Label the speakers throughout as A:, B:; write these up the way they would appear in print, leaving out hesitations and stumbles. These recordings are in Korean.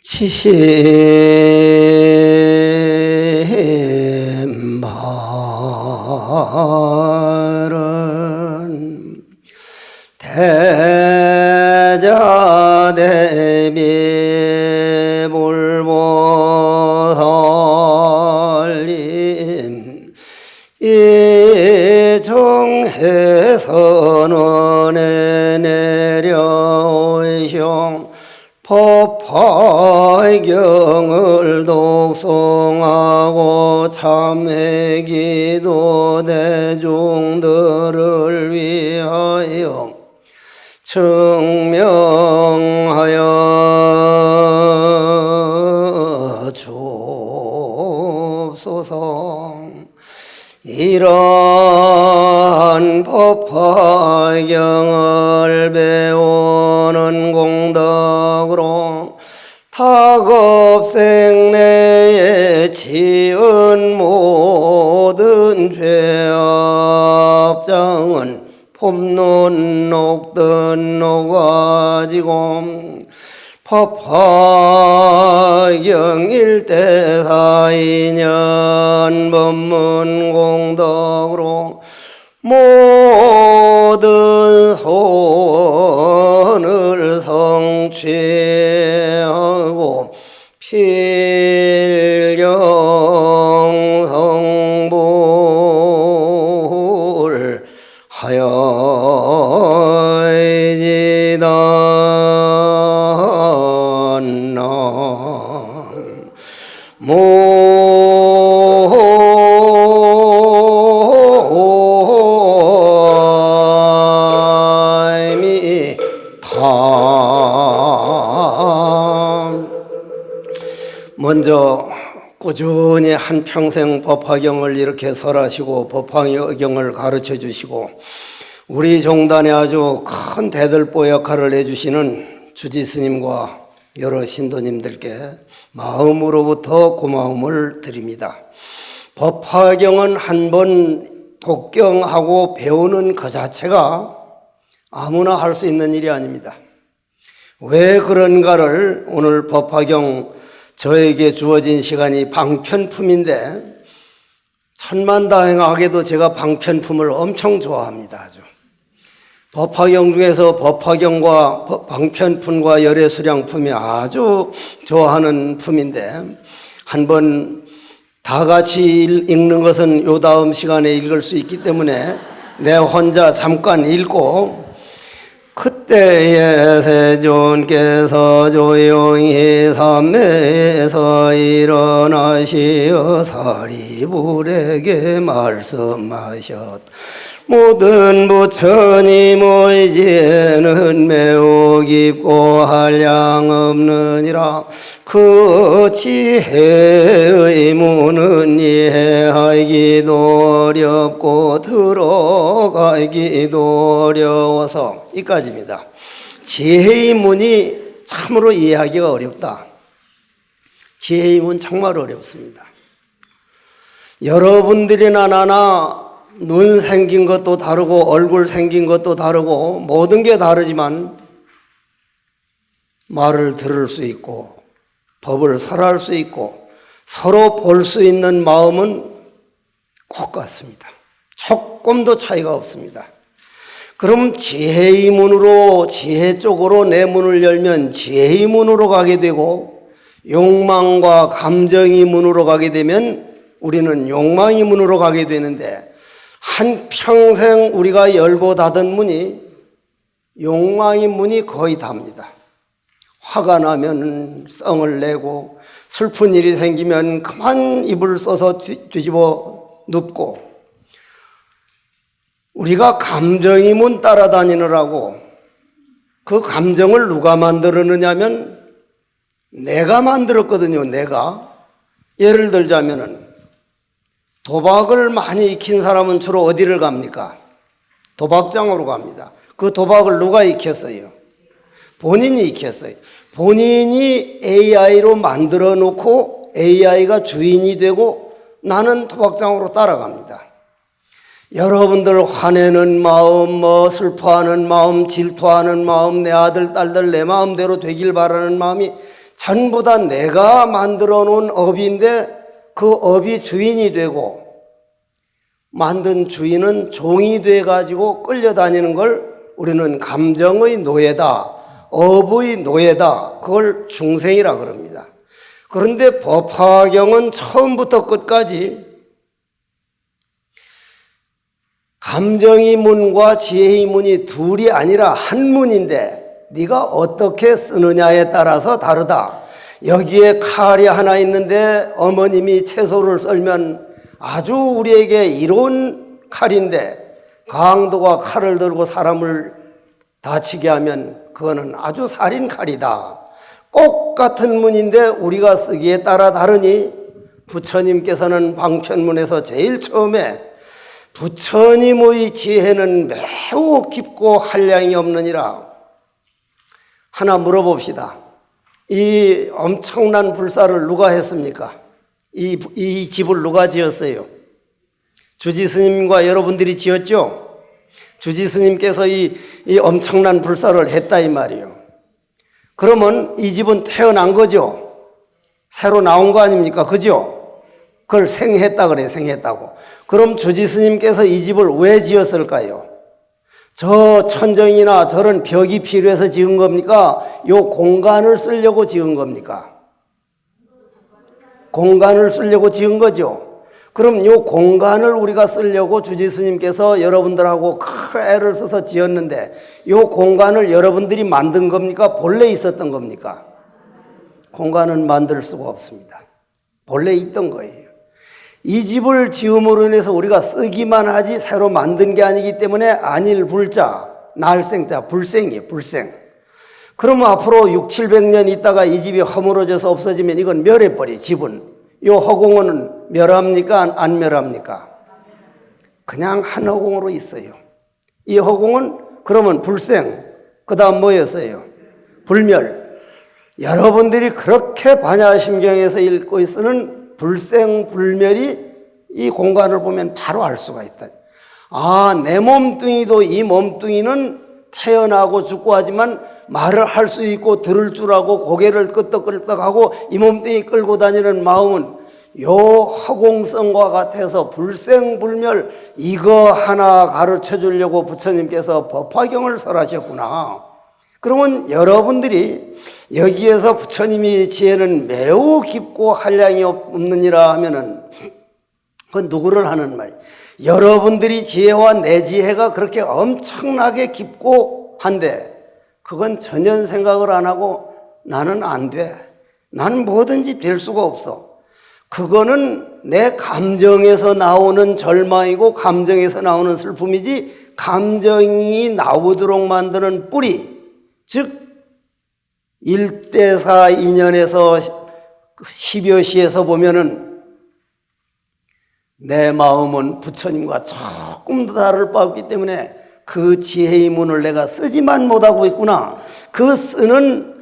A: 치신말은 대자대비 불보살님 이정해선원에 내려오시오 법화경을 독송하고 참회기도 대중들을 위하여 증명하여 주옵소서. 이러한 법화경을 배우는 공덕으로 타급생내에 지은 모든 죄업장은 폼눈 녹듯 녹아지고 법화경 일대사인연 법문 공덕으로 모든 소원을 성취하고 필경성불 하여이지다. 먼저 꾸준히 한평생 법화경을 이렇게 설하시고 법화경을 가르쳐 주시고 우리 종단에 아주 큰 대들보 역할을 해주시는 주지스님과 여러 신도님들께 마음으로부터 고마움을 드립니다. 법화경은 한번 독경하고 배우는 그 자체가 아무나 할 수 있는 일이 아닙니다. 왜 그런가를 오늘 법화경 저에게 주어진 시간이 방편품인데 천만다행하게도 제가 방편품을 엄청 좋아합니다. 아주 법화경 중에서 법화경과 방편품과 열애수량품이 아주 좋아하는 품인데 한번 다 같이 읽는 것은 요 다음 시간에 읽을 수 있기 때문에 내 혼자 잠깐 읽고 그때에 세존께서 조용히 삼매에서 일어나시어 사리불에게 말씀하셨. 모든 부처님 의지에는 매우 깊고 한량없느니라. 그 지혜의 문은 이해하기도 어렵고 들어가기도 어려워서 이까지입니다. 지혜의 문이 참으로 이해하기가 어렵다. 지혜의 문 정말 어렵습니다. 여러분들이나 나나 눈 생긴 것도 다르고 얼굴 생긴 것도 다르고 모든 게 다르지만 말을 들을 수 있고 법을 설할 수 있고 서로 볼 수 있는 마음은 똑같습니다. 조금도 차이가 없습니다. 그럼 지혜의 문으로 지혜 쪽으로 내 문을 열면 지혜의 문으로 가게 되고 욕망과 감정의 문으로 가게 되면 우리는 욕망의 문으로 가게 되는데 한평생 우리가 열고 닫은 문이 욕망의 문이 거의 답니다. 화가 나면 성을 내고 슬픈 일이 생기면 그만 입을 써서 뒤집어 눕고 우리가 감정의 문 따라다니느라고 그 감정을 누가 만들었느냐면 내가 만들었거든요. 내가. 예를 들자면은 도박을 많이 익힌 사람은 주로 어디를 갑니까? 도박장으로 갑니다. 그 도박을 누가 익혔어요? 본인이 익혔어요. 본인이 AI로 만들어 놓고 AI가 주인이 되고 나는 도박장으로 따라갑니다. 여러분들 화내는 마음, 슬퍼하는 마음, 질투하는 마음, 내 아들, 딸들 내 마음대로 되길 바라는 마음이 전부 다 내가 만들어 놓은 업인데 그 업이 주인이 되고 만든 주인은 종이 돼가지고 끌려다니는 걸 우리는 감정의 노예다, 업의 노예다, 그걸 중생이라 그럽니다. 그런데 법화경은 처음부터 끝까지 감정의 문과 지혜의 문이 둘이 아니라 한 문인데 네가 어떻게 쓰느냐에 따라서 다르다. 여기에 칼이 하나 있는데 어머님이 채소를 썰면 아주 우리에게 이로운 칼인데 강도가 칼을 들고 사람을 다치게 하면 그거는 아주 살인 칼이다. 꼭 같은 문인데 우리가 쓰기에 따라 다르니 부처님께서는 방편문에서 제일 처음에 부처님의 지혜는 매우 깊고 한량이 없느니라. 하나 물어봅시다. 이 엄청난 불사를 누가 했습니까? 이 집을 누가 지었어요? 주지스님과 여러분들이 지었죠? 주지스님께서 이 엄청난 불사를 했다 이 말이에요. 그러면 이 집은 태어난 거죠? 새로 나온 거 아닙니까? 그죠? 그걸 생했다 그래요. 생했다고. 그럼 주지스님께서 이 집을 왜 지었을까요? 저 천정이나 저런 벽이 필요해서 지은 겁니까? 요 공간을 쓰려고 지은 겁니까? 공간을 쓰려고 지은 거죠. 그럼 요 공간을 우리가 쓰려고 주지스님께서 여러분들하고 큰 애를 써서 지었는데 요 공간을 여러분들이 만든 겁니까? 본래 있었던 겁니까? 공간은 만들 수가 없습니다. 본래 있던 거예요. 이 집을 지음으로 인해서 우리가 쓰기만 하지 새로 만든 게 아니기 때문에 안일불자, 날생자, 불생이에요. 불생. 그러면 앞으로 600~700년 있다가 이 집이 허물어져서 없어지면 이건 멸해버려. 집은. 이 허공은 멸합니까? 안 멸합니까? 그냥 한 허공으로 있어요. 이 허공은 그러면 불생, 그 다음 뭐였어요? 불멸. 여러분들이 그렇게 반야심경에서 읽고 있으는 불생, 불멸이 이 공간을 보면 바로 알 수가 있다. 아, 내 몸뚱이도 이 몸뚱이는 태어나고 죽고 하지만 말을 할 수 있고 들을 줄 알고 고개를 끄덕끄덕하고 이 몸뚱이 끌고 다니는 마음은 요 허공성과 같아서 불생불멸 이거 하나 가르쳐 주려고 부처님께서 법화경을 설하셨구나. 그러면 여러분들이 여기에서 부처님이 지혜는 매우 깊고 한량이 없느니라 하면은 그건 누구를 하는 말이에요? 여러분들이 지혜와 내 지혜가 그렇게 엄청나게 깊고 한데 그건 전혀 생각을 안 하고 나는 안 돼. 나는 뭐든지 될 수가 없어. 그거는 내 감정에서 나오는 절망이고 감정에서 나오는 슬픔이지 감정이 나오도록 만드는 뿌리, 즉 1대4 인연에서 10여 시에서 보면은 내 마음은 부처님과 조금 더 다를 바 없기 때문에 그 지혜의 문을 내가 쓰지만 못하고 있구나. 그 쓰는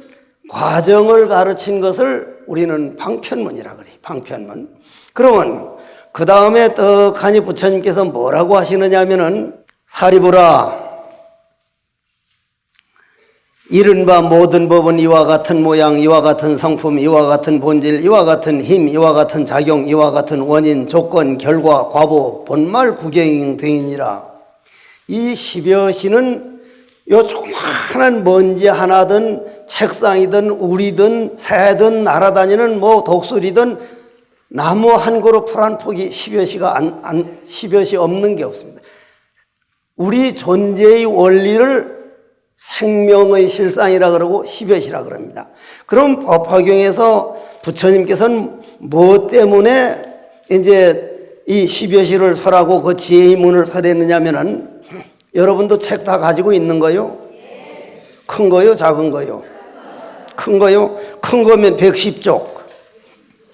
A: 과정을 가르친 것을 우리는 방편문이라 그래요. 방편문. 그러면 그 다음에 떡하니 부처님께서 뭐라고 하시느냐 하면은 사리부라 이른바 모든 법은 이와 같은 모양, 이와 같은 성품, 이와 같은 본질, 이와 같은 힘, 이와 같은 작용, 이와 같은 원인, 조건, 결과, 과보, 본말, 구경 등이니라. 이 10여 시는 요 조그마한 먼지 하나든 책상이든 우리든 새든 날아다니는 뭐 독수리든 나무 한 그루 풀 한 폭이 10여 시가 10여 시 없는 게 없습니다. 우리 존재의 원리를 생명의 실상이라 그러고 10여 시라 그럽니다. 그럼 법화경에서 부처님께서는 무엇 때문에 이제 이 10여 시를 설하고 그 지혜의 문을 설했느냐면은 여러분도 책 다 가지고 있는 거요? 큰 거요? 작은 거요? 큰 거요? 큰 거면 110쪽.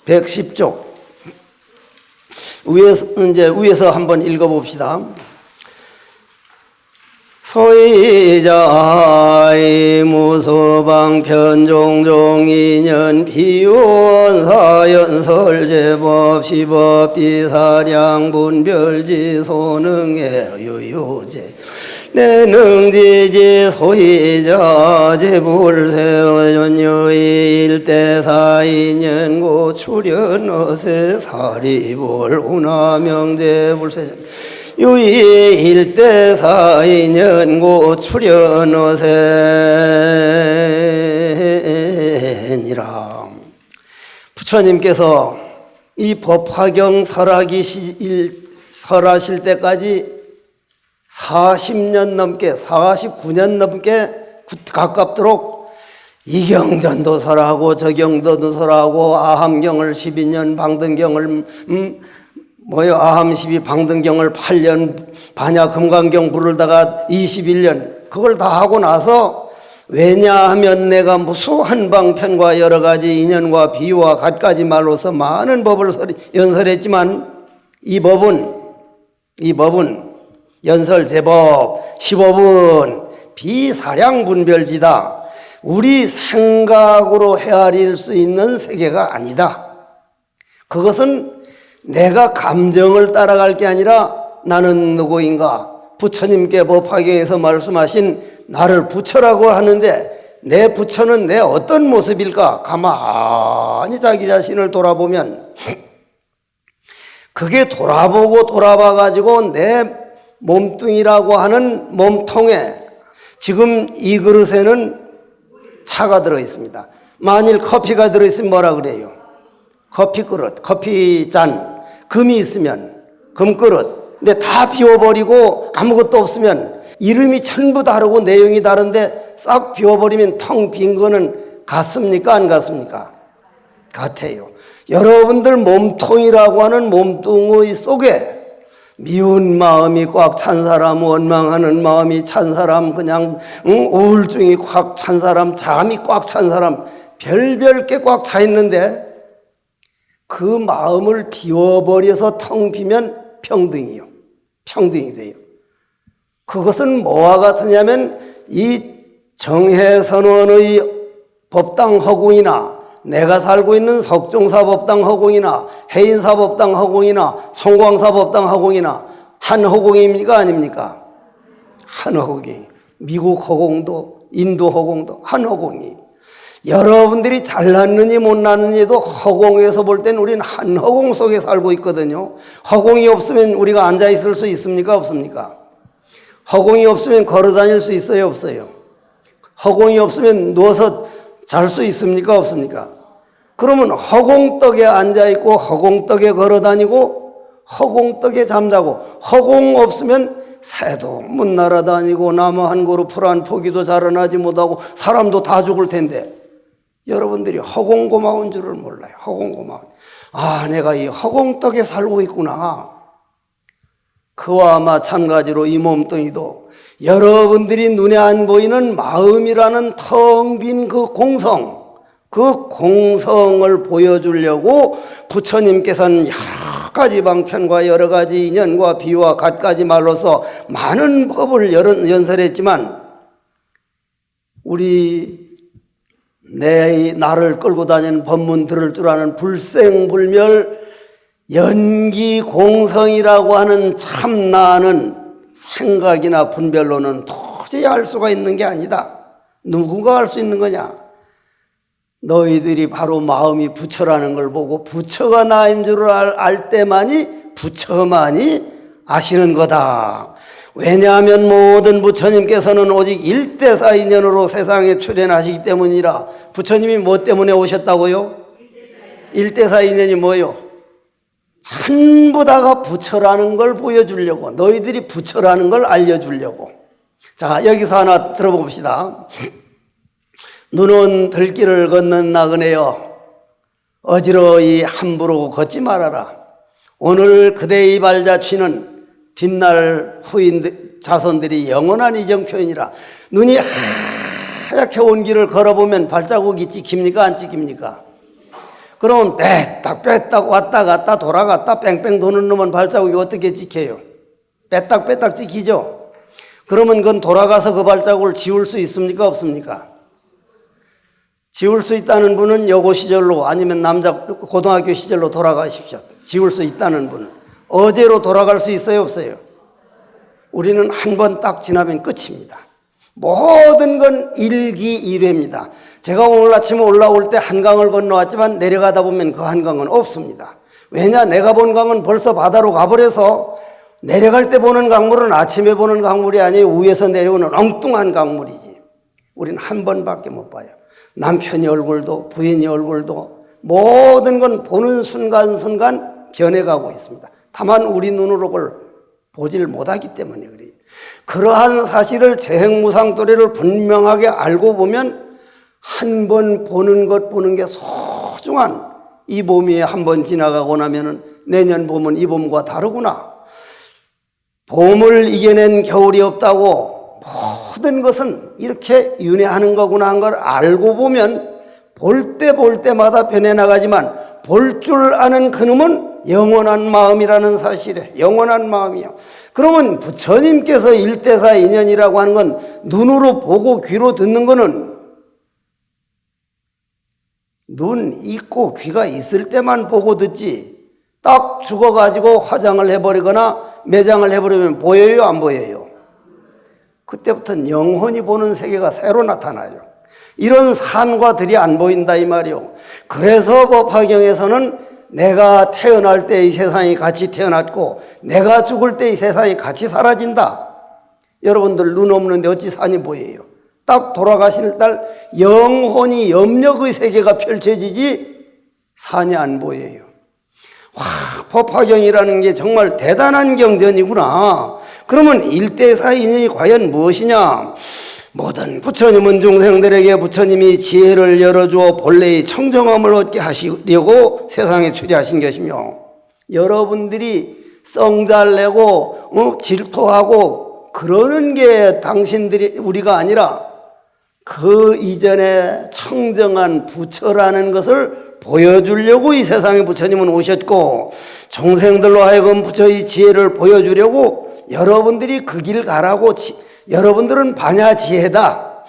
A: 110쪽. 위에서 한번 읽어봅시다. 소이자이 무소방 편종종 인연 비원 사연 설제법 시법 비사량 분별지 소능의 유유제 내 능지지 소이자 제불세원유의 일대사인연고 출연어세 사리불 운하명제불세 유의 일대사인연고 출연어세니라. 부처님께서 이 법화경 설하실 때까지 40년 넘게 49년 넘게 가깝도록 이경전도 설하고 저경도도 설하고 아함경을 12년 방등경을 아함 12 방등경을 8년 반야 금강경 부르다가 21년 그걸 다 하고 나서 왜냐하면 내가 무수한 방편과 여러 가지 인연과 비유와 갖가지 말로서 많은 법을 연설했지만 이 법은 연설 제법 15분 비사량분별지다. 우리 생각으로 헤아릴 수 있는 세계가 아니다. 그것은 내가 감정을 따라갈 게 아니라 나는 누구인가? 부처님께 법화경에서 말씀하신 나를 부처라고 하는데 내 부처는 내 어떤 모습일까? 가만히 자기 자신을 돌아보면 그게 돌아보고 돌아봐 가지고 내 몸뚱이라고 하는 몸통에 지금 이 그릇에는 차가 들어있습니다. 만일 커피가 들어있으면 뭐라 그래요? 커피 그릇, 커피 잔, 금이 있으면 금 그릇. 근데 다 비워버리고 아무것도 없으면 이름이 전부 다르고 내용이 다른데 싹 비워버리면 텅 빈 거는 같습니까? 안 같습니까? 같아요. 여러분들 몸통이라고 하는 몸뚱이 속에 미운 마음이 꽉 찬 사람, 원망하는 마음이 찬 사람, 그냥 우울증이 꽉 찬 사람, 잠이 꽉 찬 사람, 별별 게 꽉 차 있는데 그 마음을 비워버려서 텅 비면 평등이요. 평등이 돼요. 그것은 뭐와 같으냐면 이 정해선원의 법당 허공이나 내가 살고 있는 석종사 법당 허공이나 해인사 법당 허공이나 송광사 법당 허공이나 한 허공입니까? 아닙니까? 한 허공이. 미국 허공도 인도 허공도 한 허공이. 여러분들이 잘났느니 못났느니도 허공에서 볼 때는 우리는 한 허공 속에 살고 있거든요. 허공이 없으면 우리가 앉아 있을 수 있습니까? 없습니까? 허공이 없으면 걸어 다닐 수 있어요? 없어요? 허공이 없으면 누워서 잘 수 있습니까? 없습니까? 그러면 허공떡에 앉아있고 허공떡에 걸어다니고 허공떡에 잠자고 허공 없으면 새도 못 날아다니고 나무 한 그루 풀 한 포기도 자라나지 못하고 사람도 다 죽을 텐데 여러분들이 허공고마운 줄을 몰라요. 허공고마운. 아, 내가 이 허공떡에 살고 있구나. 그와 마찬가지로 이 몸뚱이도 여러분들이 눈에 안 보이는 마음이라는 텅 빈 그 공성, 그 공성을 보여주려고 부처님께서는 여러 가지 방편과 여러 가지 인연과 비유와 갖가지 말로서 많은 법을 연설했지만 우리 나를 끌고 다니는 법문 들을 줄 아는 불생불멸 연기공성이라고 하는 참나는 생각이나 분별로는 도저히 알 수가 있는 게 아니다. 누구가 알 수 있는 거냐? 너희들이 바로 마음이 부처라는 걸 보고 부처가 나인 줄 알 때만이 부처만이 아시는 거다. 왜냐하면 모든 부처님께서는 오직 일대사인연으로 세상에 출현하시기 때문이라. 부처님이 뭐 때문에 오셨다고요? 일대사인연이 뭐요? 전부 다가 부처라는 걸 보여주려고, 너희들이 부처라는 걸 알려주려고. 자, 여기서 하나 들어봅시다. 눈은 들길을 걷는 나그네여 어지러이 함부로 걷지 말아라. 오늘 그대의 발자취는 뒷날 후인 자손들이 영원한 이정표이니라. 눈이 하얗게 온 길을 걸어보면 발자국이 찍힙니까? 안 찍힙니까? 그러면 빼딱 왔다 갔다 돌아갔다 뺑뺑 도는 놈은 발자국이 어떻게 찍혀요? 빼딱 찍히죠? 그러면 그건 돌아가서 그 발자국을 지울 수 있습니까? 없습니까? 지울 수 있다는 분은 여고 시절로 아니면 고등학교 시절로 돌아가십시오. 지울 수 있다는 분은. 어제로 돌아갈 수 있어요? 없어요? 우리는 한 번 딱 지나면 끝입니다. 모든 건 일기일회입니다. 제가 오늘 아침에 올라올 때 한강을 건너왔지만 내려가다 보면 그 한강은 없습니다. 왜냐? 내가 본 강은 벌써 바다로 가버려서 내려갈 때 보는 강물은 아침에 보는 강물이 아니에요. 위에서 내려오는 엉뚱한 강물이지. 우리는 한 번밖에 못 봐요. 남편의 얼굴도 부인의 얼굴도 모든 건 보는 순간순간 변해가고 있습니다. 다만 우리 눈으로 그걸 보질 못하기 때문에 그래요. 그러한 사실을 재행무상도리를 분명하게 알고 보면 한 번 보는 것 보는 게 소중한 이 봄이 한 번 지나가고 나면은 내년 봄은 이 봄과 다르구나. 봄을 이겨낸 겨울이 없다고 모든 것은 이렇게 윤회하는 거구나 한 걸 알고 보면 볼 때마다 변해나가지만 볼 줄 아는 그놈은 영원한 마음이라는 사실에 영원한 마음이요. 그러면 부처님께서 일대사 인연이라고 하는 건 눈으로 보고 귀로 듣는 거는 눈 있고 귀가 있을 때만 보고 듣지 딱 죽어가지고 화장을 해버리거나 매장을 해버리면 보여요 안 보여요? 그때부터는 영혼이 보는 세계가 새로 나타나요. 이런 산과 들이 안 보인다 이 말이요. 그래서 법화경에서는 내가 태어날 때 이 세상이 같이 태어났고 내가 죽을 때 이 세상이 같이 사라진다. 여러분들 눈 없는데 어찌 산이 보여요? 딱 돌아가실 날 영혼이 염력의 세계가 펼쳐지지 산이 안 보여요. 와, 법화경이라는 게 정말 대단한 경전이구나. 그러면 일대사 인연이 과연 무엇이냐? 모든 부처님은 중생들에게 부처님이 지혜를 열어주어 본래의 청정함을 얻게 하시려고 세상에 출hiện 것이며 여러분들이 썽잘 내고 질투하고 그러는 게 당신들이 우리가 아니라 그 이전에 청정한 부처라는 것을 보여주려고 이 세상에 부처님은 오셨고 중생들로 하여금 부처의 지혜를 보여주려고 여러분들이 그 길 가라고 여러분들은 반야지혜다.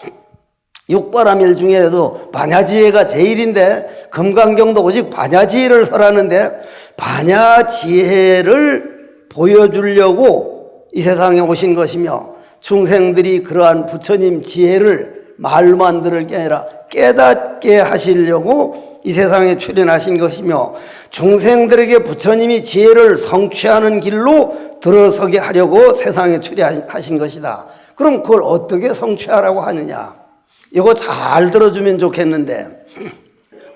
A: 육바라밀 중에도 반야지혜가 제일인데 금강경도 오직 반야지혜를 설하는데 반야지혜를 보여주려고 이 세상에 오신 것이며 중생들이 그러한 부처님 지혜를 말만 들을 게 아니라 깨닫게 하시려고 이 세상에 출현하신 것이며 중생들에게 부처님이 지혜를 성취하는 길로 들어서게 하려고 세상에 출현하신 것이다. 그럼 그걸 어떻게 성취하라고 하느냐? 이거 잘 들어주면 좋겠는데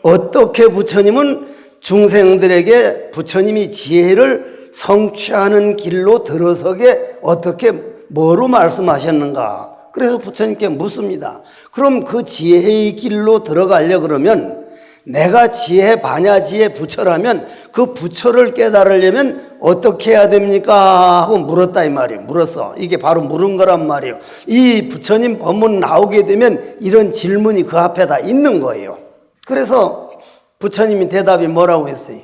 A: 어떻게 부처님은 중생들에게 부처님이 지혜를 성취하는 길로 들어서게 어떻게 뭐로 말씀하셨는가? 그래서 부처님께 묻습니다. 그럼 그 지혜의 길로 들어가려 그러면 내가 지혜 반야지혜 부처라면 그 부처를 깨달으려면 어떻게 해야 됩니까? 하고 물었다 이 말이에요. 물었어. 이게 바로 물은 거란 말이에요. 이 부처님 법문 나오게 되면 이런 질문이 그 앞에다 있는 거예요. 그래서 부처님이 대답이 뭐라고 했어요?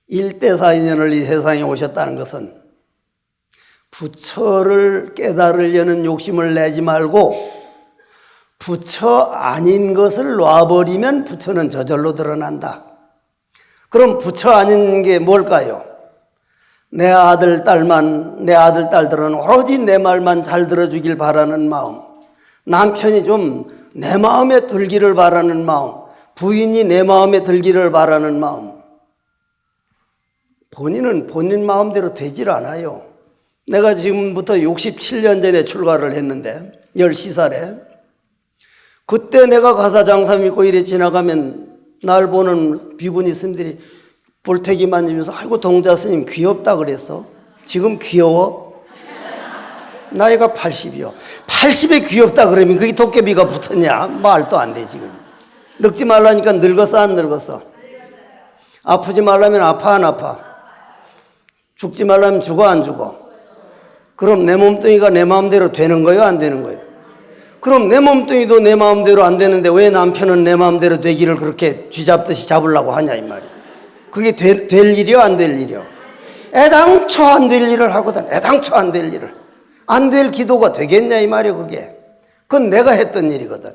A: 일대사인연을 이 세상에 오셨다는 것은 부처를 깨달으려는 욕심을 내지 말고 부처 아닌 것을 놔버리면 부처는 저절로 드러난다. 그럼 부처 아닌 게 뭘까요? 내 아들, 딸들은 오로지 내 말만 잘 들어주길 바라는 마음, 남편이 좀 내 마음에 들기를 바라는 마음, 부인이 내 마음에 들기를 바라는 마음. 본인은 본인 마음대로 되질 않아요. 내가 지금부터 67년 전에 출가를 했는데 10시살에 그때 내가 가사장사 믿고 이래 지나가면 날 보는 비구니 스님들이 볼태기 만지면서 아이고 동자 스님 귀엽다 그랬어. 지금 귀여워? 나이가 80이요. 80에 귀엽다 그러면 그게 도깨비가 붙었냐? 말도 안 돼 지금. 늙지 말라니까 늙었어 안 늙었어? 아프지 말라면 아파 안 아파? 죽지 말라면 죽어 안 죽어? 그럼 내 몸뚱이가 내 마음대로 되는 거예요 안 되는 거예요? 그럼 내 몸뚱이도 내 마음대로 안 되는데 왜 남편은 내 마음대로 되기를 그렇게 쥐잡듯이 잡으려고 하냐 이 말이야. 그게 될 일이요 안 될 일이요? 애당초 안 될 일을 하거든. 애당초 안 될 일을. 안 될 기도가 되겠냐 이 말이야 그게. 그건 내가 했던 일이거든.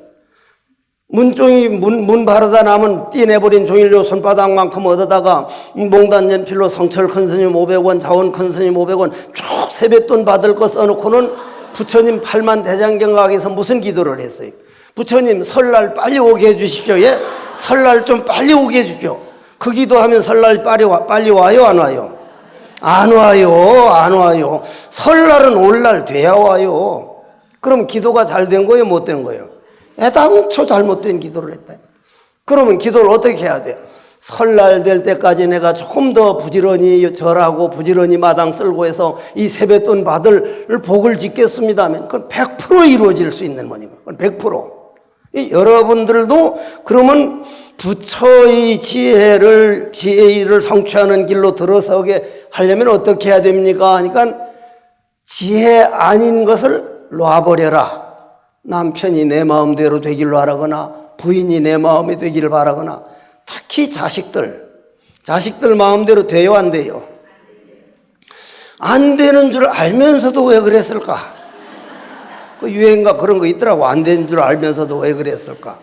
A: 문 바르다 남은 띠내버린 종일료 손바닥만큼 얻어다가 몽단연필로 성철 큰 스님 500원, 자원 큰 스님 500원 쭉 세뱃돈 받을 거 써놓고는 부처님 팔만 대장경각에서 무슨 기도를 했어요? 부처님 설날 빨리 오게 해주십시오. 예? 설날 좀 빨리 오게 해주십시오. 그 기도하면 설날 빨리 와요, 안 와요? 안 와요, 안 와요. 설날은 올날 돼야 와요. 그럼 기도가 잘 된 거예요, 못 된 거예요? 애당초 잘못된 기도를 했다. 그러면 기도를 어떻게 해야 돼요? 설날 될 때까지 내가 조금 더 부지런히 절하고 부지런히 마당 쓸고 해서 이 세뱃돈 받을 복을 짓겠습니다 하면 그건 100% 이루어질 수 있는 거니까. 100%. 여러분들도 그러면 부처의 지혜를 성취하는 길로 들어서게 하려면 어떻게 해야 됩니까? 하니까 지혜 아닌 것을 놔버려라. 남편이 내 마음대로 되기를 바라거나 부인이 내 마음이 되기를 바라거나 특히 자식들 마음대로 돼요, 안 돼요? 안 되는 줄 알면서도 왜 그랬을까? 그 유행가 그런 거 있더라고. 안 되는 줄 알면서도 왜 그랬을까?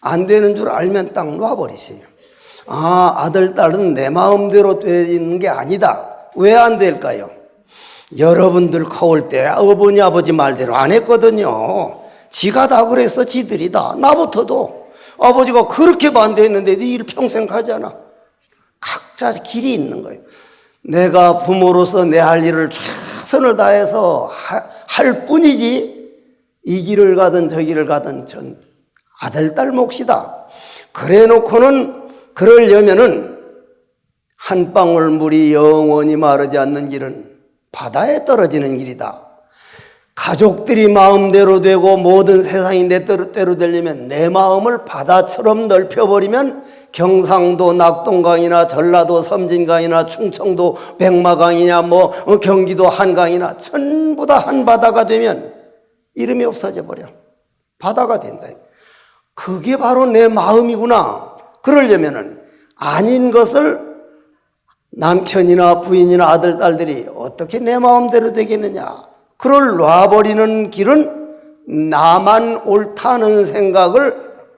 A: 안 되는 줄 알면 딱 놔버리세요. 아, 아들, 딸은 내 마음대로 되는 게 아니다. 왜 안 될까요? 여러분들 커올 때 어머니 아버지 말대로 안 했거든요. 지가 다 그랬어. 지들이 다. 나부터도 아버지가 그렇게 반대했는데 네 일 평생 가잖아. 각자 길이 있는 거예요. 내가 부모로서 내 할 일을 최선을 다해서 할 뿐이지 이 길을 가든 저 길을 가든 전 아들 딸 몫이다. 그래 놓고는 그러려면은 한 방울 물이 영원히 마르지 않는 길은 바다에 떨어지는 길이다. 가족들이 마음대로 되고 모든 세상이 내 뜻대로 되려면 내 마음을 바다처럼 넓혀버리면 경상도 낙동강이나 전라도 섬진강이나 충청도 백마강이냐 경기도 한강이나 전부 다 한 바다가 되면 이름이 없어져 버려. 바다가 된다. 그게 바로 내 마음이구나. 그러려면은 아닌 것을 남편이나 부인이나 아들, 딸들이 어떻게 내 마음대로 되겠느냐. 그걸 놔버리는 길은 나만 옳다는 생각을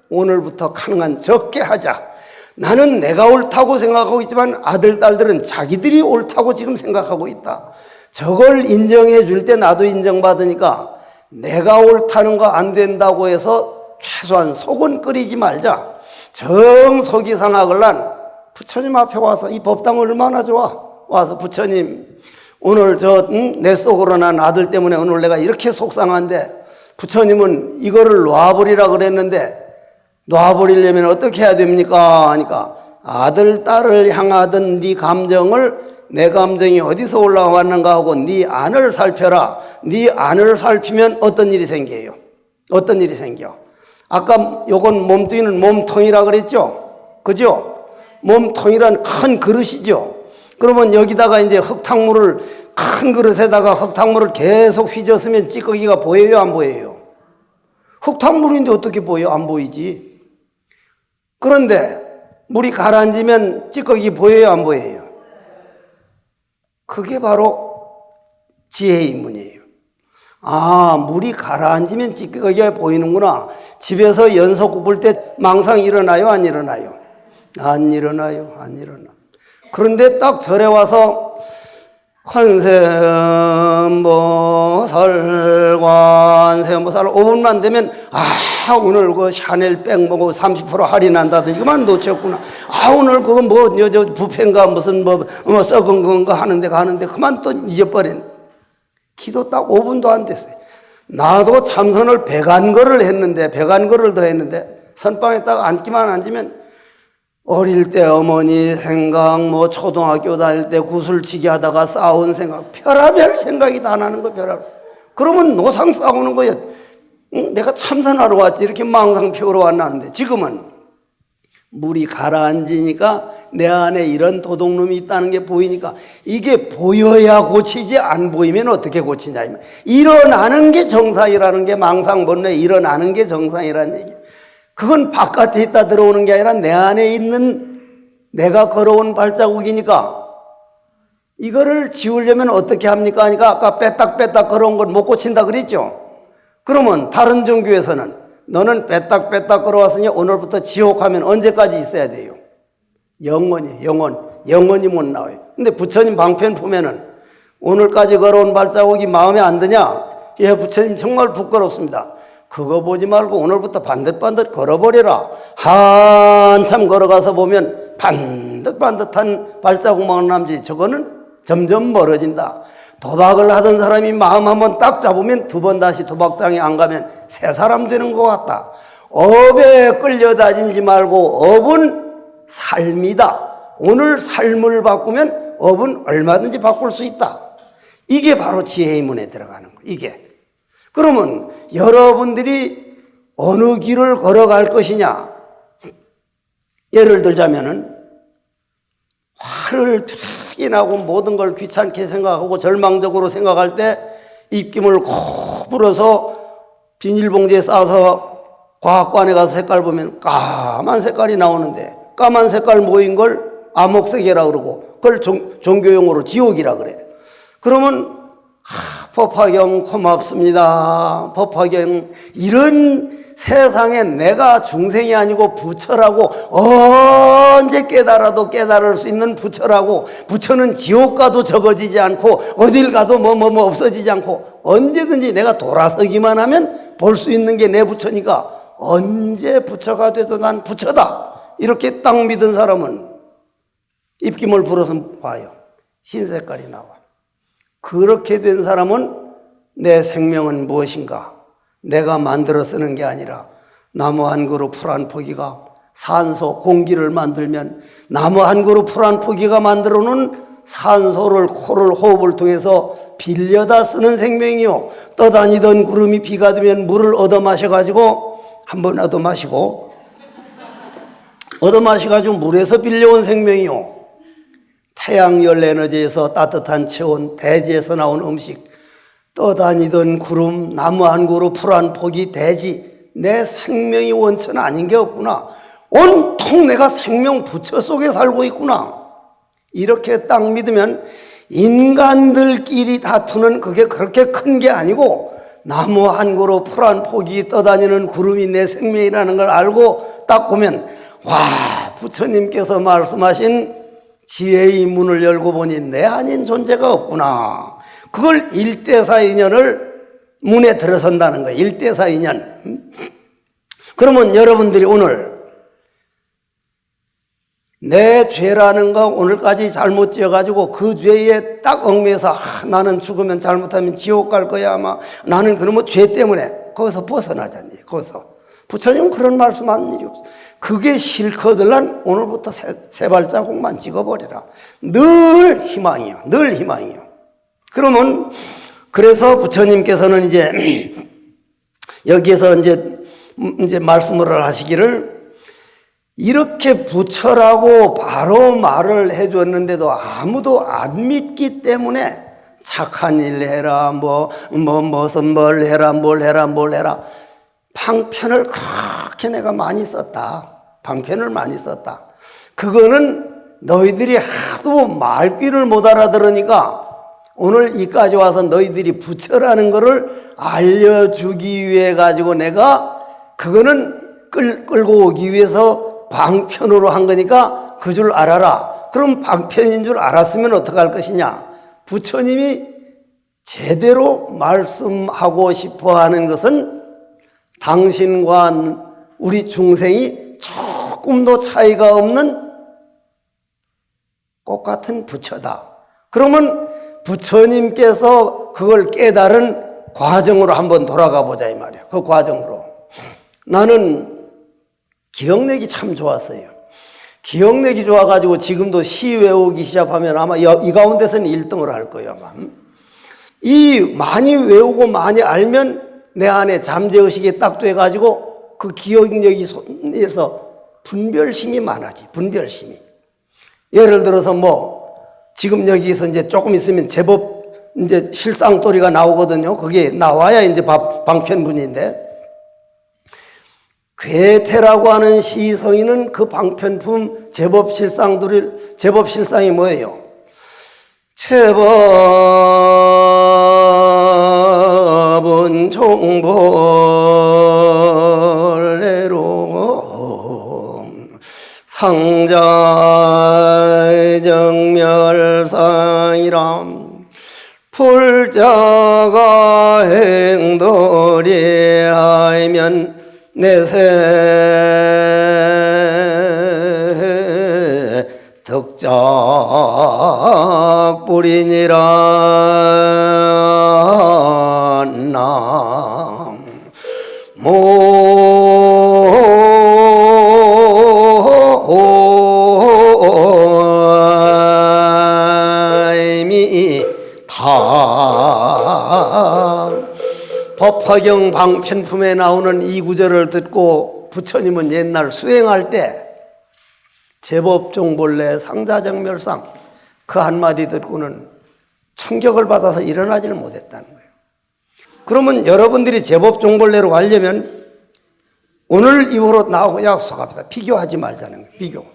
A: 오늘부터 가능한 적게 하자. 나는 내가 옳다고 생각하고 있지만 아들, 딸들은 자기들이 옳다고 지금 생각하고 있다. 저걸 인정해 줄 때 나도 인정받으니까 내가 옳다는 거 안 된다고 해서 최소한 속은 끓이지 말자. 정 속이 상하걸란 부처님 앞에 와서 이 법당 얼마나 좋아. 와서 부처님 오늘 내 속으로 난 아들 때문에 오늘 내가 이렇게 속상한데 부처님은 이거를 놔버리라 그랬는데 놔버리려면 어떻게 해야 됩니까? 하니까 아들, 딸을 향하던 네 감정을 내 감정이 어디서 올라왔는가 하고 네 안을 살펴라. 네 안을 살피면 어떤 일이 생겨요? 어떤 일이 생겨? 아까 요건 몸뚱이는 몸통이라 그랬죠? 그죠? 몸통이란 큰 그릇이죠. 그러면 여기다가 이제 흙탕물을 큰 그릇에다가 흙탕물을 계속 휘젓으면 찌꺼기가 보여요, 안 보여요? 흙탕물인데 어떻게 보여? 안 보이지. 그런데 물이 가라앉으면 찌꺼기 보여요, 안 보여요? 그게 바로 지혜의 문이에요. 아, 물이 가라앉으면 찌꺼기가 보이는구나. 집에서 연소 굽을 때 망상 일어나요, 안 일어나요? 안 일어나요, 안 일어나. 그런데 딱 절에 와서 관세음보살 5분만 되면 오늘 그 샤넬 백 30% 할인한다든지 그만 놓쳤구나. 오늘 그거 저 부페인가 무슨 썩은 건가 하는데 가는데 그만 또 잊어버린. 기도 딱 5분도 안 됐어요. 나도 참선을 100안거를 했는데 100안거를 더 했는데 선방에 딱 앉기만 앉으면 어릴 때 어머니 생각, 초등학교 다닐 때 구슬치기 하다가 싸운 생각, 별의별 생각이 다 나는 거, 별의별. 그러면 노상 싸우는 거예요. 내가 참선하러 왔지, 이렇게 망상 피우러 왔나는데, 지금은 물이 가라앉으니까 내 안에 이런 도둑놈이 있다는 게 보이니까 이게 보여야 고치지 안 보이면 어떻게 고치냐. 일어나는 게 정상이라는 게 망상 본래 일어나는 게 정상이라는 얘기예요. 그건 바깥에 있다 들어오는 게 아니라 내 안에 있는 내가 걸어온 발자국이니까 이거를 지우려면 어떻게 합니까? 하니까 아까 빼딱 걸어온 건 못 고친다 그랬죠? 그러면 다른 종교에서는 너는 빼딱빼딱 걸어왔으니 오늘부터 지옥 하면 언제까지 있어야 돼요? 영원히, 영원히 못 나와요. 근데 부처님 방편 보면은 오늘까지 걸어온 발자국이 마음에 안 드냐? 예, 부처님 정말 부끄럽습니다. 그거 보지 말고 오늘부터 반듯반듯 걸어버려라. 한참 걸어가서 보면 반듯반듯한 발자국만 남지 저거는 점점 멀어진다. 도박을 하던 사람이 마음 한번 딱 잡으면 두 번 다시 도박장에 안 가면 새 사람 되는 것 같다. 업에 끌려다니지 말고 업은 삶이다. 오늘 삶을 바꾸면 업은 얼마든지 바꿀 수 있다. 이게 바로 지혜의 문에 들어가는 거예요. 이게. 그러면 여러분들이 어느 길을 걸어갈 것이냐? 예를 들자면은 화를 되게 나고 모든 걸 귀찮게 생각하고 절망적으로 생각할 때 입김을 코 불어서 비닐봉지에 싸서 과학관에 가서 색깔 보면 까만 색깔이 나오는데 까만 색깔 모인 걸 암흑색이라 그러고 그걸 종교용어로 지옥이라 그래. 그러면 법화경 고맙습니다. 법화경 이런 세상에 내가 중생이 아니고 부처라고 언제 깨달아도 깨달을 수 있는 부처라고 부처는 지옥 가도 적어지지 않고 어딜 가도 뭐 없어지지 않고 언제든지 내가 돌아서기만 하면 볼 수 있는 게 내 부처니까 언제 부처가 돼도 난 부처다. 이렇게 딱 믿은 사람은 입김을 불어서 봐요. 흰 색깔이 나와. 그렇게 된 사람은 내 생명은 무엇인가? 내가 만들어 쓰는 게 아니라 나무 한 그루 풀 한 포기가 산소, 공기를 만들면 나무 한 그루 풀 한 포기가 만들어 놓은 산소를 코를 호흡을 통해서 빌려다 쓰는 생명이요. 떠다니던 구름이 비가 되면 물을 얻어 마셔가지고 한번 얻어 마시고 물에서 빌려온 생명이요. 태양열 에너지에서 따뜻한 체온, 대지에서 나온 음식, 떠다니던 구름, 나무 한 그루, 풀 한 포기, 대지, 내 생명이 원천은 아닌 게 없구나. 온통 내가 생명 부처 속에 살고 있구나. 이렇게 딱 믿으면 인간들끼리 다투는 그게 그렇게 큰 게 아니고 나무 한 그루, 풀 한 포기, 떠다니는 구름이 내 생명이라는 걸 알고 딱 보면 와, 부처님께서 말씀하신 지혜의 문을 열고 보니 내 아닌 존재가 없구나. 그걸 일대사인연을 문에 들어선다는 거예요. 일대사인연. 그러면 여러분들이 오늘 내 죄라는 거 오늘까지 잘못 지어가지고 그 죄에 딱 얽매여서 나는 죽으면 잘못하면 지옥 갈 거야 아마 나는 그러면 죄 때문에 거기서 벗어나자니. 거기서 부처님은 그런 말씀하는 일이 없어. 그게 싫거든 오늘부터 세 발자국만 찍어버리라. 늘 희망이요. 늘 희망이요. 그러면 그래서 부처님께서는 이제 여기에서 이제 말씀을 하시기를 이렇게 부처라고 바로 말을 해줬는데도 아무도 안 믿기 때문에 착한 일 해라 무슨 뭘 해라 방편을 그렇게 내가 많이 썼다. 방편을 많이 썼다. 그거는 너희들이 하도 말귀를 못 알아들으니까 오늘 이까지 와서 너희들이 부처라는 거를 알려주기 위해 가지고 내가 그거는 끌고 오기 위해서 방편으로 한 거니까 그 줄 알아라. 그럼 방편인 줄 알았으면 어떡할 것이냐? 부처님이 제대로 말씀하고 싶어 하는 것은 당신과 우리 중생이 조금도 차이가 없는 똑같은 부처다. 그러면 부처님께서 그걸 깨달은 과정으로 한번 돌아가 보자 이 말이야. 그 과정으로. 나는 기억력이 참 좋았어요. 기억력이 좋아가지고 지금도 시 외우기 시작하면 아마 이 가운데서는 1등을 할 거예요. 아마. 이 많이 외우고 많이 알면 내 안에 잠재의식이 딱 돼가지고 그 기억력에서 분별심이 많아지. 분별심이. 예를 들어서 지금 여기서 이제 조금 있으면 제법 이제 실상도리가 나오거든요. 그게 나와야 이제 방편분인데. 괴테라고 하는 시성인은 그 방편품 제법 실상이 뭐예요? 제법은 종법 상자정멸상이라 불자가 행돌이하면 내세 덕작불이니라 법화경 방편품에 나오는 이 구절을 듣고 부처님은 옛날 수행할 때 제법종본래 상자정멸상 그 한마디 듣고는 충격을 받아서 일어나지를 못했다는 거예요. 그러면 여러분들이 제법종본래로 가려면 오늘 이후로 나하고 약속합니다. 비교하지 말자는 거예요. 비교.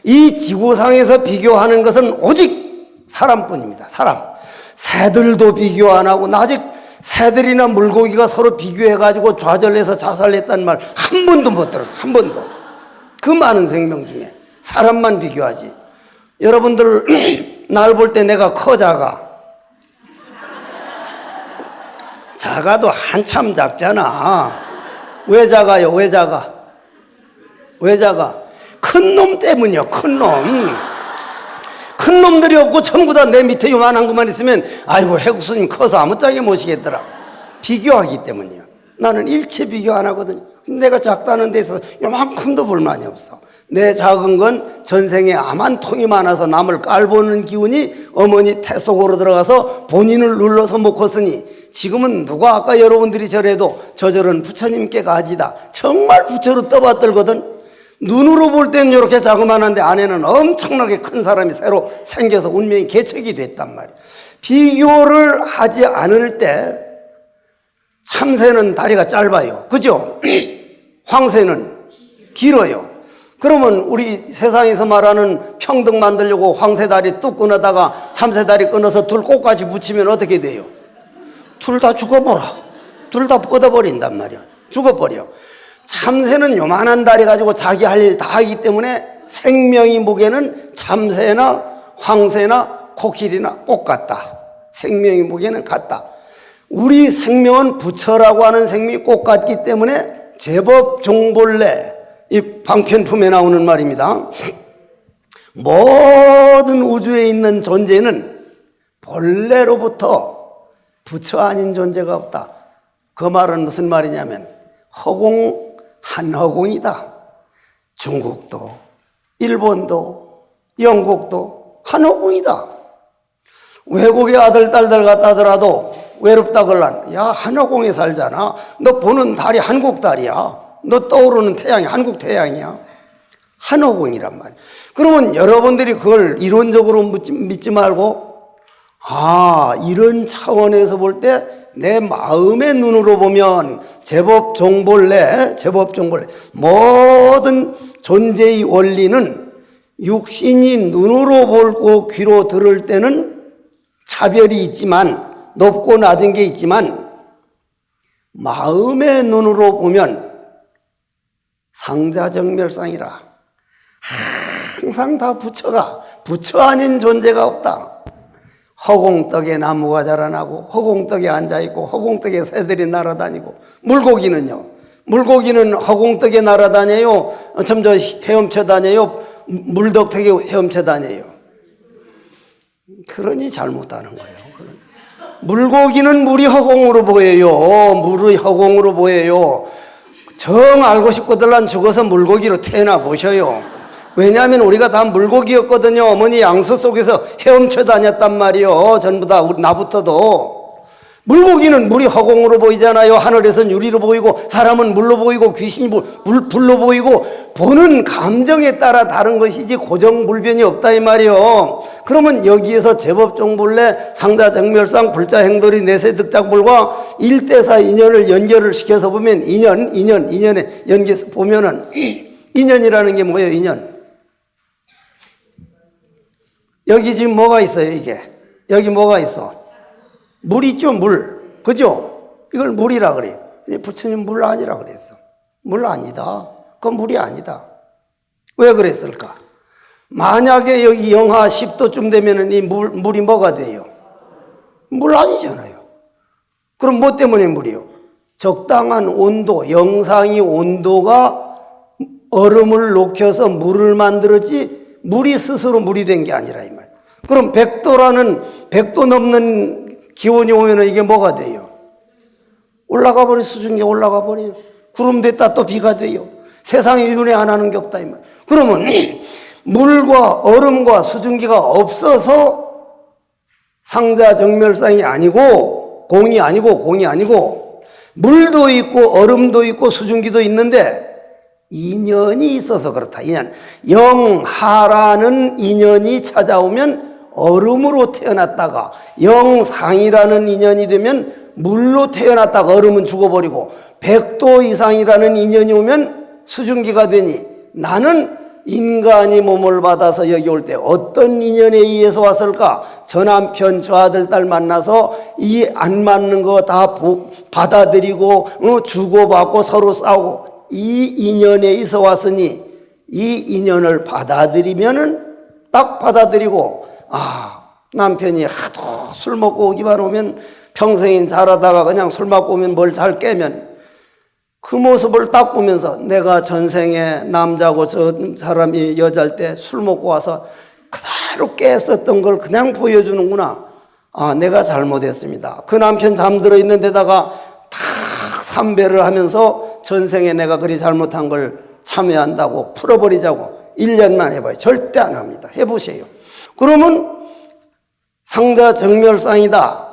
A: 이 지구상에서 비교하는 것은 오직 사람뿐입니다. 사람. 새들도 비교 안 하고 아직 새들이나 물고기가 서로 비교해가지고 좌절해서 자살했다는 말 한 번도 못 들었어. 한 번도. 그 많은 생명 중에 사람만 비교하지. 여러분들 날 볼 때 내가 커 작아? 작아도 한참 작잖아. 왜 작아요? 왜 작아? 왜 작아? 큰 놈 때문이요. 큰 놈. 큰 놈들이 없고 전부 다 내 밑에 요만한 것만 있으면 아이고 해국수님 커서 아무짝에 모시겠더라. 비교하기 때문이요. 나는 일체 비교 안 하거든요. 내가 작다는 데서 요만큼도 불만이 없어. 내 작은 건 전생에 암 한 통이 많아서 남을 깔보는 기운이 어머니 태 속으로 들어가서 본인을 눌러서 못 컸으니 지금은 누가 아까 여러분들이 저래도 저절은 부처님께 가지다. 정말 부처로 떠받들거든. 눈으로 볼 때는 이렇게 자그만한데 안에는 엄청나게 큰 사람이 새로 생겨서 운명이 개척이 됐단 말이에요. 비교를 하지 않을 때 참새는 다리가 짧아요. 그죠? 황새는 길어요. 그러면 우리 세상에서 말하는 평등 만들려고 황새 다리 뚝 끊어다가 참새 다리 끊어서 둘 꼭까지 붙이면 어떻게 돼요? 둘 다 죽어버려. 둘 다 뻗어버린단 말이야. 죽어버려. 참새는 요만한 다리 가지고 자기 할 일 다 하기 때문에 생명이 무게는 참새나 황새나 코끼리나 꼭 같다. 생명이 무게는 같다. 우리 생명은 부처라고 하는 생명이 꼭 같기 때문에 제법 종본래 이 방편품에 나오는 말입니다. 모든 우주에 있는 존재는 본래로부터 부처 아닌 존재가 없다. 그 말은 무슨 말이냐면 허공 한허공이다. 중국도 일본도 영국도 한허공이다. 외국의 아들 딸들 갖다 하더라도 외롭다 걸란 야 한허공에 살잖아. 너 보는 달이 한국 달이야. 너 떠오르는 태양이 한국 태양이야. 한허공이란 말이야. 그러면 여러분들이 그걸 이론적으로 믿지 말고 이런 차원에서 볼 때 내 마음의 눈으로 보면 제법 종본래 모든 존재의 원리는 육신이 눈으로 보고 귀로 들을 때는 차별이 있지만 높고 낮은 게 있지만 마음의 눈으로 보면 상자정멸상이라 항상 다 부처 아닌 존재가 없다. 허공떡에 나무가 자라나고 허공떡에 앉아있고 허공떡에 새들이 날아다니고 물고기는요. 물고기는 허공떡에 날아다녀요. 점점 헤엄쳐 다녀요. 물덕택에 헤엄쳐 다녀요. 그러니 잘못하는 거예요. 물고기는 물이 허공으로 보여요. 물의 허공으로 보여요. 정 알고 싶거들란 죽어서 물고기로 태어나 보셔요. 왜냐하면 우리가 다 물고기였거든요. 어머니 양수 속에서 헤엄쳐 다녔단 말이요. 전부 다 나부터도. 물고기는 물이 허공으로 보이잖아요. 하늘에선 유리로 보이고 사람은 물로 보이고 귀신이 불로 보이고 보는 감정에 따라 다른 것이지 고정불변이 없다 이 말이요. 그러면 여기에서 제법종본래 상자정멸상 불자행돌이 내세득작불과 일대사 인연을 연결을 시켜서 보면 인연에 연결해서 보면은 인연이라는 게 뭐예요? 인연. 여기 지금 뭐가 있어요, 이게? 여기 뭐가 있어? 물 있죠, 물. 그죠? 이걸 물이라 그래요. 부처님 물 아니라 그랬어. 물 아니다. 그건 물이 아니다. 왜 그랬을까? 만약에 여기 영하 10도쯤 되면 이 물이 뭐가 돼요? 물 아니잖아요. 그럼 뭐 때문에 물이요? 적당한 온도, 영상의 온도가 얼음을 녹여서 물을 만들었지 물이 스스로 물이 된 게 아니라 이 말. 그럼 100도 넘는 기온이 오면 이게 뭐가 돼요? 올라가 버려. 수증기가 올라가 버려요. 구름 됐다 또 비가 돼요. 세상에 윤회 안 하는 게 없다 이 말. 그러면 물과 얼음과 수증기가 없어서 상자정멸상이 아니고 공이 아니고 물도 있고 얼음도 있고 수증기도 있는데 인연이 있어서 그렇다. 영하라는 인연이 찾아오면 얼음으로 태어났다가 영상이라는 인연이 되면 물로 태어났다가 얼음은 죽어버리고 100도 이상이라는 인연이 오면 수증기가 되니 나는 인간이 몸을 받아서 여기 올 때 어떤 인연에 의해서 왔을까? 저 남편 저 아들 딸 만나서 이 안 맞는 거 다 받아들이고 주고받고 서로 싸우고 이 인연에 있어 왔으니 이 인연을 받아들이면은 딱 받아들이고 남편이 하도 술 먹고 오기만 오면 평생인 잘하다가 그냥 술 먹고 오면 뭘 잘 깨면 그 모습을 딱 보면서 내가 전생에 남자고 저 사람이 여자일 때 술 먹고 와서 그대로 깼었던 걸 그냥 보여주는구나. 내가 잘못했습니다. 그 남편 잠들어 있는 데다가 탁 삼배를 하면서 전생에 내가 그리 잘못한 걸 참여한다고 풀어버리자고 1년만 해봐요. 절대 안 합니다. 해보세요. 그러면 상자정멸상이다.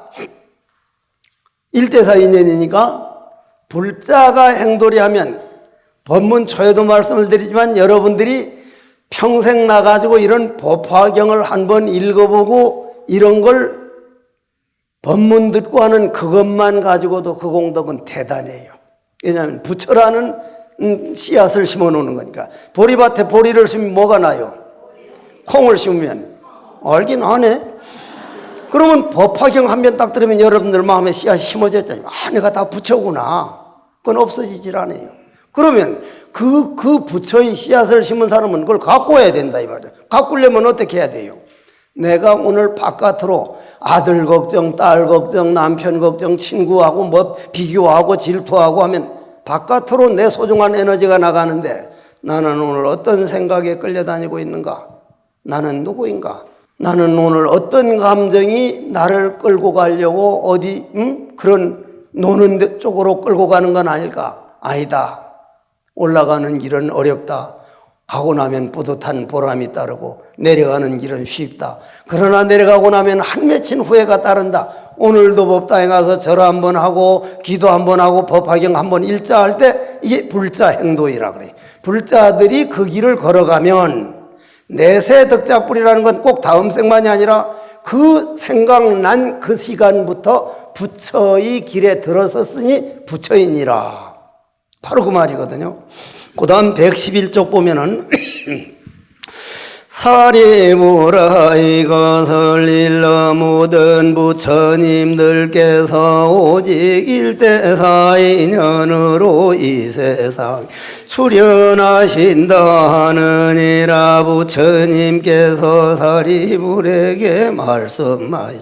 A: 1대4 인연이니까 불자가 행돌이하면 법문초에도 말씀을 드리지만 여러분들이 평생 나가지고 이런 법화경을 한번 읽어보고 이런 걸 법문 듣고 하는 그것만 가지고도 그 공덕은 대단해요. 왜냐하면 부처라는 씨앗을 심어놓는 거니까. 보리밭에 보리를 심으면 뭐가 나요? 콩을 심으면 알긴 하네. 그러면 법화경 한 편 딱 들으면 여러분들 마음에 씨앗이 심어졌잖아요. 내가 다 부처구나. 그건 없어지질 않아요. 그러면 그 부처의 씨앗을 심은 사람은 그걸 가꿔야 된다 이 말이에요. 가꾸려면 어떻게 해야 돼요? 내가 오늘 바깥으로 아들 걱정, 딸 걱정, 남편 걱정, 친구하고 뭐 비교하고 질투하고 하면 바깥으로 내 소중한 에너지가 나가는데 나는 오늘 어떤 생각에 끌려다니고 있는가? 나는 누구인가? 나는 오늘 어떤 감정이 나를 끌고 가려고 어디 그런 노는 쪽으로 끌고 가는 건 아닐까? 아니다. 올라가는 길은 어렵다. 가고 나면 뿌듯한 보람이 따르고 내려가는 길은 쉽다. 그러나 내려가고 나면 한 맺힌 후회가 따른다. 오늘도 법당에 가서 절 한번 하고 기도 한번 하고 법화경 한번 읽자 할 때 이게 불자 행도이라 그래요. 불자들이 그 길을 걸어가면 내세 덕작불이라는 건 꼭 다음 생만이 아니라 그 생각난 그 시간부터 부처의 길에 들어섰으니 부처이니라. 바로 그 말이거든요. 그 다음 111쪽 보면은 사리부라 이것을 일러 묻은 부처님들께서 오직 일대사인연으로 이 세상 출현하신다 하느니라. 부처님께서 사리불에게 말씀하시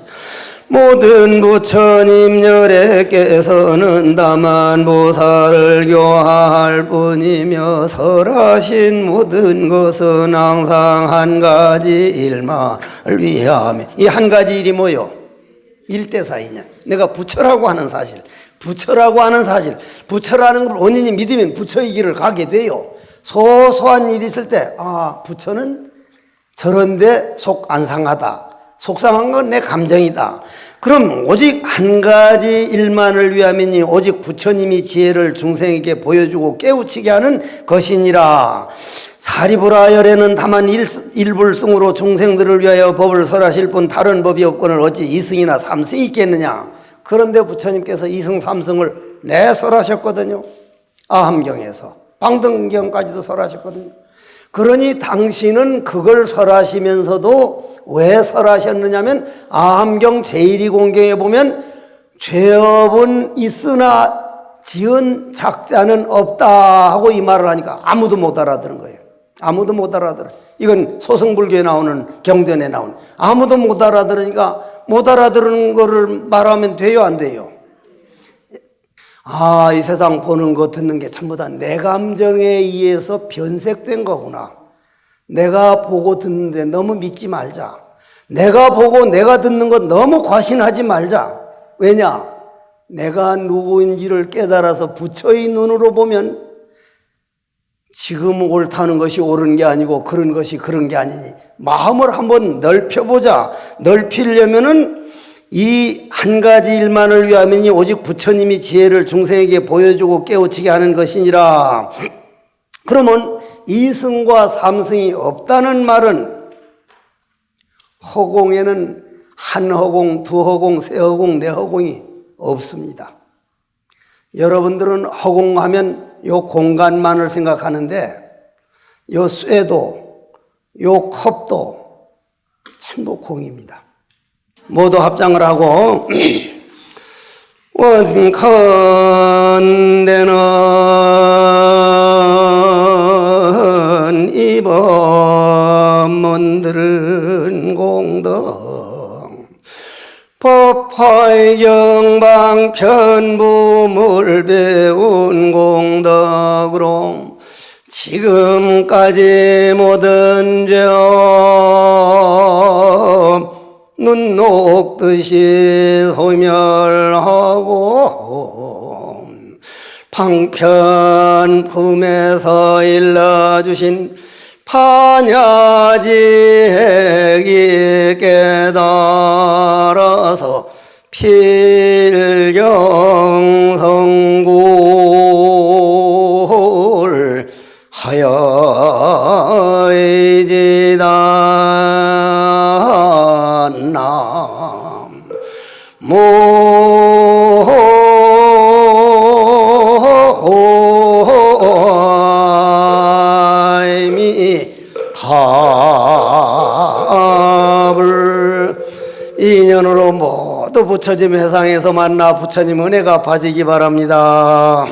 A: 모든 부처님 열애께서는 다만 보살을 교화할 뿐이며 설하신 모든 것은 항상 한 가지 일만을 위하며 이 한 가지 일이 뭐요? 일대사이냐. 내가 부처라고 하는 사실, 부처라는 걸 본인이 믿으면 부처의 길을 가게 돼요. 소소한 일이 있을 때 부처는 저런데 속 안 상하다. 속상한 건 내 감정이다. 그럼 오직 한 가지 일만을 위하면이 오직 부처님이 지혜를 중생에게 보여주고 깨우치게 하는 것이니라. 사리부라 열애는 다만 일불승으로 중생들을 위하여 법을 설하실 뿐 다른 법이 없거늘 어찌 이승이나 삼승이 있겠느냐. 그런데 부처님께서 이승 삼승을 설하셨거든요. 아함경에서 방등경까지도 설하셨거든요. 그러니 당신은 그걸 설하시면서도 왜 설하셨느냐면 아함경 제1위공경에 보면 죄업은 있으나 지은 작자는 없다 하고 이 말을 하니까 아무도 못 알아들은 거예요. 아무도 못 알아들어. 이건 소승불교에 나오는 경전에 나오는, 아무도 못 알아들으니까 못 알아들은 거를 말하면 돼요, 안 돼요? 아, 이 세상 보는 거 듣는 게 전부 다 내 감정에 의해서 변색된 거구나. 내가 보고 듣는데 너무 믿지 말자. 내가 보고 내가 듣는 거 너무 과신하지 말자. 왜냐? 내가 누구인지를 깨달아서 부처의 눈으로 보면 지금 옳다는 것이 옳은 게 아니고 그런 것이 그런 게 아니니 마음을 한번 넓혀보자. 넓히려면은 이 한 가지 일만을 위하면이 오직 부처님이 지혜를 중생에게 보여주고 깨우치게 하는 것이니라. 그러면 이승과 삼승이 없다는 말은 허공에는 한 허공, 두 허공, 세 허공, 네 허공이 없습니다. 여러분들은 허공하면 요 공간만을 생각하는데 요 쇠도, 요 컵도 전부 공입니다. 모두 합장을 하고 원컨대는 이법문들은 공덕 법화의 경방 편부물 배운 공덕으로 지금까지 모든 죄업 눈 녹듯이 소멸하고 방편품에서 일러주신 판야지핵이 깨달아서 필경성굴 하여이지다 모임이 답을 인연으로 모두 부처님 회상에서 만나 부처님 은혜가 갚아지기 바랍니다.